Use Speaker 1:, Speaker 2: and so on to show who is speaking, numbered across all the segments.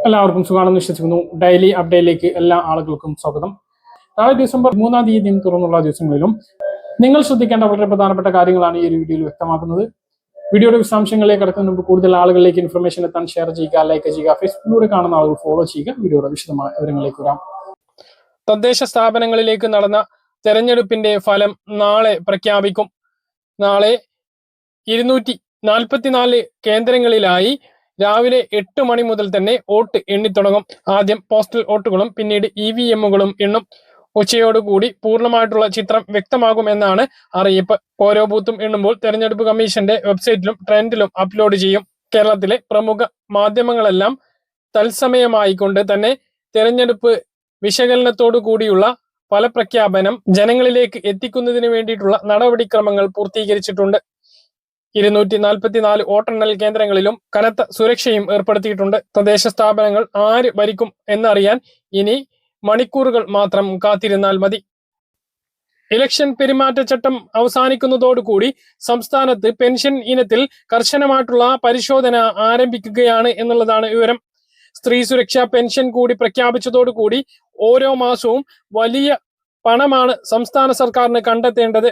Speaker 1: എല്ലാവർക്കും സുഖമാണെന്ന് വിശ്വസിക്കുന്നു. ഡെയിലി അപ്ഡേറ്റിലേക്ക് എല്ലാ ആളുകൾക്കും സ്വാഗതം. നാളെ ഡിസംബർ 3-ാം തീയതി തുറന്നുള്ള ദിവസങ്ങളിലും നിങ്ങൾ ശ്രദ്ധിക്കേണ്ട വളരെ പ്രധാനപ്പെട്ട കാര്യങ്ങളാണ് ഈ ഒരു വീഡിയോയിൽ വ്യക്തമാക്കുന്നത്. വീഡിയോയുടെ വിശദാംശങ്ങളിലേക്ക് കടക്കുന്നതിന് മുമ്പ് കൂടുതൽ ആളുകളിലേക്ക് ഇൻഫർമേഷൻ എത്താൻ ഷെയർ ചെയ്യുക, ലൈക്ക് ചെയ്യുക, ഫേസ്ബുക്കിലൂടെ കാണുന്ന ആളുകൾ ഫോളോ ചെയ്യുക. വീഡിയോയുടെ വിശദമായ വിവരങ്ങളിലേക്ക് വരാം. തദ്ദേശ സ്ഥാപനങ്ങളിലേക്ക് നടന്ന തെരഞ്ഞെടുപ്പിന്റെ ഫലം നാളെ പ്രഖ്യാപിക്കും. നാളെ 244 കേന്ദ്രങ്ങളിലായി രാവിലെ 8 മണി മുതൽ തന്നെ വോട്ട് എണ്ണിത്തുടങ്ങും. ആദ്യം പോസ്റ്റൽ വോട്ടുകളും പിന്നീട് EVM-കളും എണ്ണും. ഉച്ചയോടുകൂടി പൂർണ്ണമായിട്ടുള്ള ചിത്രം വ്യക്തമാകുമെന്നാണ് അറിയിപ്പ്. ഓരോ ബൂത്തും എണ്ണുമ്പോൾ തെരഞ്ഞെടുപ്പ് കമ്മീഷന്റെ വെബ്സൈറ്റിലും ട്രെൻഡിലും അപ്ലോഡ് ചെയ്യും. കേരളത്തിലെ പ്രമുഖ മാധ്യമങ്ങളെല്ലാം തത്സമയമായിക്കൊണ്ട് തന്നെ തെരഞ്ഞെടുപ്പ് വിശകലനത്തോടു കൂടിയുള്ള ഫലപ്രഖ്യാപനം ജനങ്ങളിലേക്ക് എത്തിക്കുന്നതിന് വേണ്ടിയിട്ടുള്ള നടപടിക്രമങ്ങൾ പൂർത്തീകരിച്ചിട്ടുണ്ട്. 244 വോട്ടെണ്ണൽ കേന്ദ്രങ്ങളിലും കനത്ത സുരക്ഷയും ഏർപ്പെടുത്തിയിട്ടുണ്ട്. തദ്ദേശ സ്ഥാപനങ്ങൾ ആര് ഭരിക്കും എന്നറിയാൻ ഇനി മണിക്കൂറുകൾ മാത്രം കാത്തിരുന്നാൽ മതി. ഇലക്ഷൻ പെരുമാറ്റച്ചട്ടം അവസാനിക്കുന്നതോടുകൂടി സംസ്ഥാനത്ത് പെൻഷൻ ഇനത്തിൽ കർശനമായിട്ടുള്ള പരിശോധന ആരംഭിക്കുകയാണ് എന്നുള്ളതാണ് വിവരം. സ്ത്രീ സുരക്ഷാ പെൻഷൻ കൂടി പ്രഖ്യാപിച്ചതോടുകൂടി ഓരോ മാസവും വലിയ പണമാണ് സംസ്ഥാന സർക്കാരിന് കണ്ടെത്തേണ്ടത്.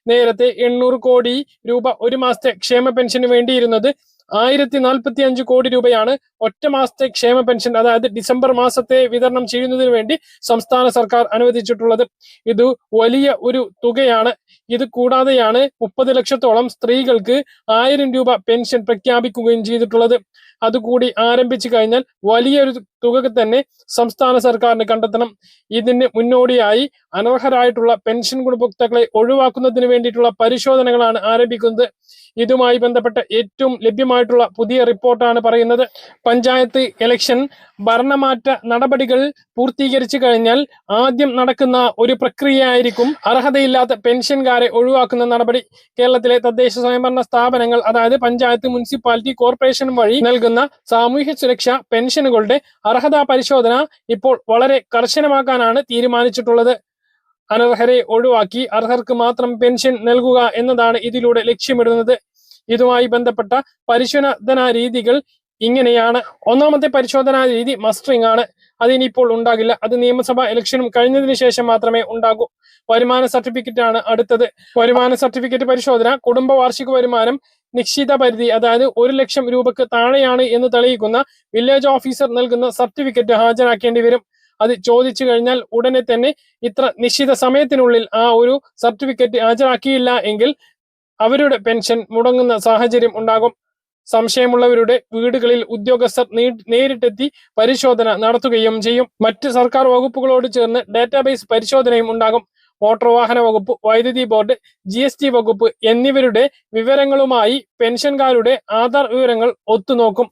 Speaker 1: നേരത്തെ 800 കോടി രൂപ ഒരു മാസത്തെ ക്ഷേമ പെൻഷന് വേണ്ടിയിരുന്നത് 1045 കോടി രൂപയാണ് ഒറ്റ മാസത്തെ ക്ഷേമ പെൻഷൻ, അതായത് ഡിസംബർ മാസത്തെ വിതരണം ചെയ്യുന്നതിന് വേണ്ടി സംസ്ഥാന സർക്കാർ അനുവദിച്ചിട്ടുള്ളത്. ഇത് വലിയ ഒരു തുകയാണ്. ഇത് കൂടാതെയാണ് 30 ലക്ഷത്തോളം സ്ത്രീകൾക്ക് 1000 രൂപ പെൻഷൻ പ്രഖ്യാപിക്കുകയും ചെയ്തിട്ടുള്ളത്. അതുകൂടി ആരംഭിച്ചു കഴിഞ്ഞാൽ വലിയൊരു തുക തന്നെ സംസ്ഥാന സർക്കാരിന് കണ്ടെത്തണം. ഇതിന് മുന്നോടിയായി അനർഹരായിട്ടുള്ള പെൻഷൻ ഗുണഭോക്താക്കളെ ഒഴിവാക്കുന്നതിന് വേണ്ടിയിട്ടുള്ള പരിശോധനകളാണ് ആരംഭിക്കുന്നത്. ഇതുമായി ബന്ധപ്പെട്ട ഏറ്റവും ലഭ്യമായിട്ടുള്ള പുതിയ റിപ്പോർട്ടാണ് പറയുന്നത്. പഞ്ചായത്ത് ഇലക്ഷൻ ഭരണമാറ്റ നടപടികൾ പൂർത്തീകരിച്ചു കഴിഞ്ഞാൽ ആദ്യം നടക്കുന്ന ഒരു പ്രക്രിയയായിരിക്കും അർഹതയില്ലാത്ത പെൻഷൻകാരെ ഒഴിവാക്കുന്ന നടപടി. കേരളത്തിലെ തദ്ദേശ സ്വയംഭരണ സ്ഥാപനങ്ങൾ, അതായത് പഞ്ചായത്ത്, മുനിസിപ്പാലിറ്റി, കോർപ്പറേഷൻ വഴി നൽകുന്ന സാമൂഹ്യ സുരക്ഷാ പെൻഷനുകളുടെ അർഹതാ പരിശോധന ഇപ്പോൾ വളരെ കർശനമാക്കാനാണ് തീരുമാനിച്ചിട്ടുള്ളത്. അനർഹരെ ഒഴിവാക്കി അർഹർക്ക് മാത്രം പെൻഷൻ നൽകുക എന്നതാണ് ഇതിലൂടെ ലക്ഷ്യമിടുന്നത്. ഇതുമായി ബന്ധപ്പെട്ട പരിശോധനാ രീതികൾ ഇങ്ങനെയാണ്. ഒന്നാമത്തെ പരിശോധനാ രീതി മസ്റ്ററിംഗ് ആണ്. അതിനിപ്പോൾ ഉണ്ടാകില്ല. അത് നിയമസഭാ ഇലക്ഷനും കഴിഞ്ഞതിന് ശേഷം മാത്രമേ ഉണ്ടാകൂ. വരുമാന സർട്ടിഫിക്കറ്റ് ആണ് അടുത്തത്. വരുമാന സർട്ടിഫിക്കറ്റ് പരിശോധന കുടുംബ വാർഷിക വരുമാനം നിശ്ചിത പരിധി, അതായത് 1 ലക്ഷം രൂപക്ക് താഴെയാണ് എന്ന് തെളിയിക്കുന്ന വില്ലേജ് ഓഫീസർ നൽകുന്ന സർട്ടിഫിക്കറ്റ് ഹാജരാക്കേണ്ടി വരും. അത് ചോദിച്ചു കഴിഞ്ഞാൽ ഉടനെ തന്നെ ഇത്ര നിശ്ചിത സമയത്തിനുള്ളിൽ ആ ഒരു സർട്ടിഫിക്കറ്റ് ഹാജരാക്കിയില്ല എങ്കിൽ അവരുടെ പെൻഷൻ മുടങ്ങുന്ന സാഹചര്യം ഉണ്ടാകും. സംശയമുള്ളവരുടെ വീടുകളിൽ ഉദ്യോഗസ്ഥർ നേരിട്ടെത്തി പരിശോധന നടത്തുകയും ചെയ്യും. മറ്റ് സർക്കാർ വകുപ്പുകളോട് ചേർന്ന് ഡാറ്റാബേസ് പരിശോധനയും ഉണ്ടാകും. മോട്ടോർ വാഹന വകുപ്പ്, വൈദ്യുതി ബോർഡ്, GST വകുപ്പ് എന്നിവരുടെ വിവരങ്ങളുമായി പെൻഷൻകാരുടെ ആധാർ വിവരങ്ങൾ ഒത്തുനോക്കും.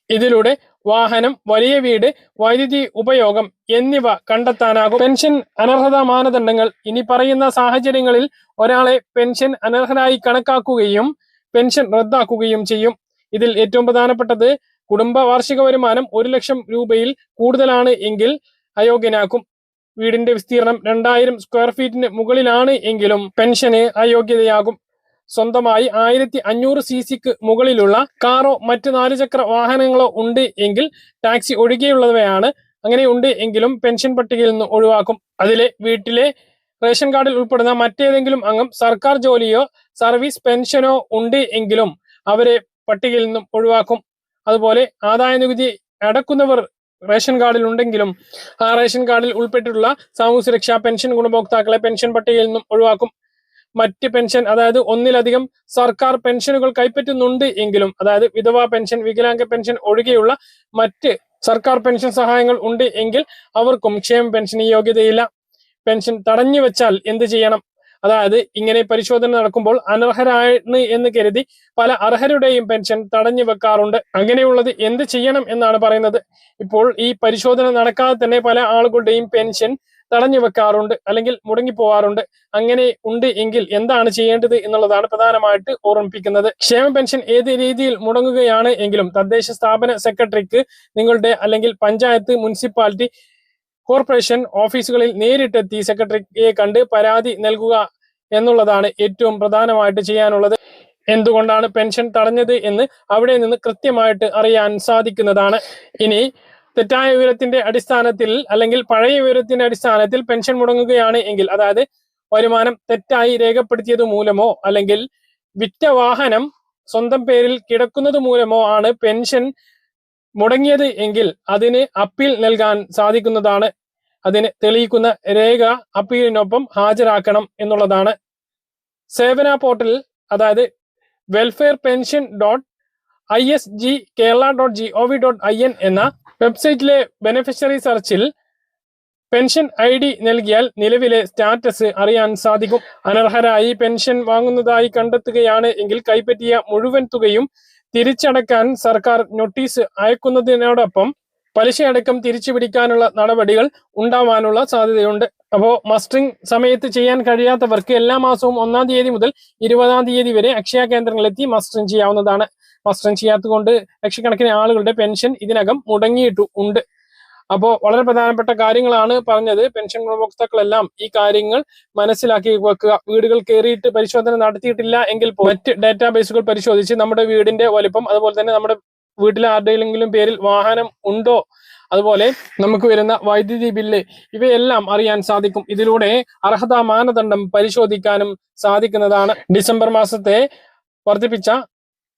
Speaker 1: ഇതിലൂടെ വാഹനം, വലിയ വീട്, വൈദ്യുതി ഉപയോഗം എന്നിവ കണ്ടെത്താനാകും. പെൻഷൻ അനർഹതാ മാനദണ്ഡങ്ങൾ. ഇനി പറയുന്ന സാഹചര്യങ്ങളിൽ ഒരാളെ പെൻഷൻ അനർഹരായി കണക്കാക്കുകയും പെൻഷൻ റദ്ദാക്കുകയും ചെയ്യും. ഇതിൽ ഏറ്റവും പ്രധാനപ്പെട്ടത് കുടുംബ വാർഷിക വരുമാനം 1 ലക്ഷം രൂപയിൽ കൂടുതലാണ് എങ്കിൽ അയോഗ്യനാക്കും. വീടിന്റെ വിസ്തീർണം 2000 സ്ക്വയർ ഫീറ്റിന് മുകളിലാണ് എങ്കിലും പെൻഷന് അയോഗ്യതയാകും. സ്വന്തമായി 1500 cc മുകളിലുള്ള കാറോ മറ്റ് 4 ചക്ര വാഹനങ്ങളോ ഉണ്ട് എങ്കിൽ ടാക്സി ഒഴികെയുള്ളവയാണ്. അങ്ങനെ ഉണ്ട് എങ്കിലും പെൻഷൻ പട്ടികയിൽ നിന്ന് ഒഴിവാക്കും. അതിലെ വീട്ടിലെ റേഷൻ കാർഡിൽ ഉൾപ്പെടുന്ന മറ്റേതെങ്കിലും അംഗം സർക്കാർ ജോലിയോ സർവീസ് പെൻഷനോ ഉണ്ട് എങ്കിലും അവരെ പട്ടികയിൽ നിന്നും ഒഴിവാക്കും. അതുപോലെ ആദായ നികുതി അടക്കുന്നവർ റേഷൻ കാർഡിൽ ഉണ്ടെങ്കിലും ആ റേഷൻ കാർഡിൽ ഉൾപ്പെട്ടിട്ടുള്ള സാമൂഹ്യ സുരക്ഷാ പെൻഷൻ ഗുണഭോക്താക്കളെ പെൻഷൻ പട്ടികയിൽ നിന്നും ഒഴിവാക്കും. മറ്റ് പെൻഷൻ, അതായത് ഒന്നിലധികം സർക്കാർ പെൻഷനുകൾ കൈപ്പറ്റുന്നുണ്ട് എങ്കിലും, അതായത് വിധവാ പെൻഷൻ, വികലാംഗ പെൻഷൻ ഒഴികെയുള്ള മറ്റ് സർക്കാർ പെൻഷൻ സഹായങ്ങൾ ഉണ്ട് എങ്കിൽ അവർക്കും ക്ഷേമ പെൻഷന് യോഗ്യതയില്ല. പെൻഷൻ തടഞ്ഞു വെച്ചാൽ എന്ത് ചെയ്യണം? അതായത് ഇങ്ങനെ പരിശോധന നടക്കുമ്പോൾ അനർഹരാണ് എന്ന് കരുതി പല അർഹരുടെയും പെൻഷൻ തടഞ്ഞു വെക്കാറുണ്ട്. അങ്ങനെയുള്ളത് എന്ത് ചെയ്യണം എന്നാണ് പറയുന്നത്. ഇപ്പോൾ ഈ പരിശോധന നടക്കാതെ തന്നെ പല ആളുകളുടെയും പെൻഷൻ തടഞ്ഞു വെക്കാറുണ്ട്, അല്ലെങ്കിൽ മുടങ്ങിപ്പോവാറുണ്ട്. അങ്ങനെ ഉണ്ട് എങ്കിൽ എന്താണ് ചെയ്യേണ്ടത് എന്നുള്ളതാണ് പ്രധാനമായിട്ട് ഓർമ്മിപ്പിക്കുന്നത്. ക്ഷേമ പെൻഷൻ ഏത് രീതിയിൽ മുടങ്ങുകയാണ് എങ്കിലും തദ്ദേശ സ്ഥാപന സെക്രട്ടറിക്ക് നിങ്ങളുടെ, അല്ലെങ്കിൽ പഞ്ചായത്ത്, മുനിസിപ്പാലിറ്റി, കോർപ്പറേഷൻ ഓഫീസുകളിൽ നേരിട്ടെത്തി സെക്രട്ടറിയെ കണ്ട് പരാതി നൽകുക എന്നുള്ളതാണ് ഏറ്റവും പ്രധാനമായിട്ട് ചെയ്യാനുള്ളത്. എന്തുകൊണ്ടാണ് പെൻഷൻ തടഞ്ഞത് എന്ന് അവിടെ നിന്ന് കൃത്യമായിട്ട് അറിയാൻ സാധിക്കുന്നതാണ്. ഇനി തെറ്റായ വിവരത്തിന്റെ അടിസ്ഥാനത്തിൽ അല്ലെങ്കിൽ പഴയ വിവരത്തിന്റെ അടിസ്ഥാനത്തിൽ പെൻഷൻ മുടങ്ങുകയാണ് എങ്കിൽ, അതായത് വരുമാനം തെറ്റായി രേഖപ്പെടുത്തിയത് മൂലമോ അല്ലെങ്കിൽ വിറ്റ വാഹനം സ്വന്തം പേരിൽ കിടക്കുന്നത് മൂലമോ ആണ് പെൻഷൻ മുടങ്ങിയത് എങ്കിൽ അതിന് അപ്പീൽ നൽകാൻ സാധിക്കുന്നതാണ്. അതിന് തെളിയിക്കുന്ന രേഖ അപ്പീലിനൊപ്പം ഹാജരാക്കണം എന്നുള്ളതാണ്. സേവന പോർട്ടൽ, അതായത് welfare-pension.isg-kerala.gov.in എന്ന വെബ്സൈറ്റിലെ ബെനിഫിഷ്യറി സെർച്ചിൽ പെൻഷൻ ID നൽകിയാൽ നിലവിലെ സ്റ്റാറ്റസ് അറിയാൻ സാധിക്കും. അനർഹരായി പെൻഷൻ വാങ്ങുന്നതായി കണ്ടെത്തുകയാണ് എങ്കിൽ കൈപ്പറ്റിയ മുഴുവൻ തുകയും തിരിച്ചടക്കാൻ സർക്കാർ നോട്ടീസ് അയക്കുന്നതിനോടൊപ്പം പലിശയടക്കം തിരിച്ചു പിടിക്കാനുള്ള നടപടികൾ ഉണ്ടാവാനുള്ള സാധ്യതയുണ്ട്. അപ്പോൾ മസ്റ്ററിംഗ് സമയത്ത് ചെയ്യാൻ കഴിയാത്തവർക്ക് എല്ലാ മാസവും 1-ാം തീയതി മുതൽ 20-ാം തീയതി വരെ അക്ഷയ കേന്ദ്രങ്ങളിലെത്തി മസ്റ്ററിംഗ് ചെയ്യാവുന്നതാണ്. മസ്റ്ററിംഗ് ചെയ്യാത്തതുകൊണ്ട് ലക്ഷക്കണക്കിന് ആളുകളുടെ പെൻഷൻ ഇതിനകം മുടങ്ങിയിട്ടുണ്ട്. അപ്പോൾ വളരെ പ്രധാനപ്പെട്ട കാര്യങ്ങളാണ് പറഞ്ഞത്. പെൻഷൻ ഗുണഭോക്താക്കളെല്ലാം ഈ കാര്യങ്ങൾ മനസ്സിലാക്കി വെക്കുക. വീടുകൾ കയറിയിട്ട് പരിശോധന നടത്തിയിട്ടില്ല എങ്കിൽ മറ്റ് ഡാറ്റാബേസുകൾ പരിശോധിച്ച് നമ്മുടെ വീടിന്റെ വലിപ്പം, അതുപോലെ തന്നെ നമ്മുടെ വീട്ടിലെ ആരുടെയെങ്കിലും പേരിൽ വാഹനം ഉണ്ടോ, അതുപോലെ നമുക്ക് വരുന്ന വൈദ്യുതി ബില്ല്, ഇവയെല്ലാം അറിയാൻ സാധിക്കും. ഇതിലൂടെ അർഹതാ മാനദണ്ഡം പരിശോധിക്കാനും സാധിക്കുന്നതാണ്. ഡിസംബർ മാസത്തെ വർദ്ധിപ്പിച്ച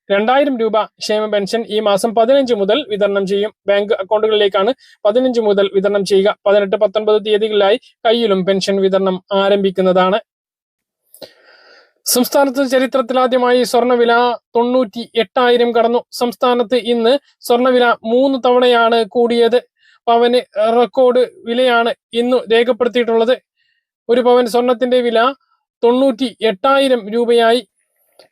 Speaker 1: 2000 രൂപ ക്ഷേമ പെൻഷൻ ഈ മാസം 15 മുതൽ വിതരണം ചെയ്യും. ബാങ്ക് അക്കൗണ്ടുകളിലേക്കാണ് 15 മുതൽ വിതരണം ചെയ്യുക. 18-19 തീയതികളിലായി കയ്യിലും പെൻഷൻ വിതരണം ആരംഭിക്കുന്നതാണ്. സംസ്ഥാനത്ത് ചരിത്രത്തിലാദ്യമായി സ്വർണ്ണവില 98,000 കടന്നു. സംസ്ഥാനത്ത് ഇന്ന് സ്വർണ്ണവില 3 തവണയാണ് കൂടിയത്. പവന് റെക്കോർഡ് വിലയാണ് ഇന്ന് രേഖപ്പെടുത്തിയിട്ടുള്ളത്. ഒരു പവൻ സ്വർണത്തിന്റെ വില 98,000 രൂപയായി.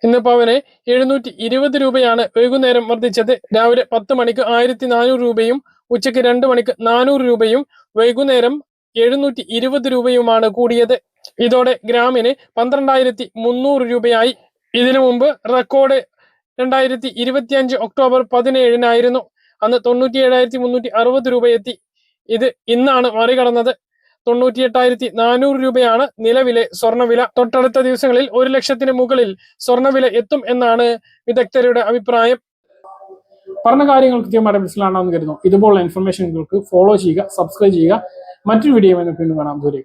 Speaker 1: ഇന്ന് പവന് 720 രൂപയാണ് വൈകുന്നേരം വർദ്ധിച്ചത്. രാവിലെ 10 മണിക്ക് 1400 രൂപയും ഉച്ചയ്ക്ക് 2 മണിക്ക് 400 രൂപയും വൈകുന്നേരം 720 രൂപയുമാണ് കൂടിയത്. ഇതോടെ ഗ്രാമിന് 12,300 രൂപയായി. ഇതിനു മുമ്പ് റെക്കോർഡ് 2025 ഒക്ടോബർ 17-നായിരുന്നു. അന്ന് 97,360 രൂപയെത്തി. ഇത് ഇന്നാണ് മറികടന്നത്. 98,400 രൂപയാണ് നിലവിലെ സ്വർണ്ണവില. തൊട്ടടുത്ത ദിവസങ്ങളിൽ 1 ലക്ഷത്തിന് മുകളിൽ സ്വർണ്ണവില എത്തും എന്നാണ് വിദഗ്ധരുടെ അഭിപ്രായം. പറഞ്ഞ കാര്യങ്ങൾ കൃത്യമായിട്ട് മനസ്സിലാണെന്ന് കരുതുന്നു. ഇതുപോലുള്ള ഇൻഫർമേഷനുകൾക്ക് ഫോളോ ചെയ്യുക, സബ്സ്ക്രൈബ് ചെയ്യുക. മറ്റൊരു വീഡിയോ വീണ്ടും കാണാം. ദൂരെ.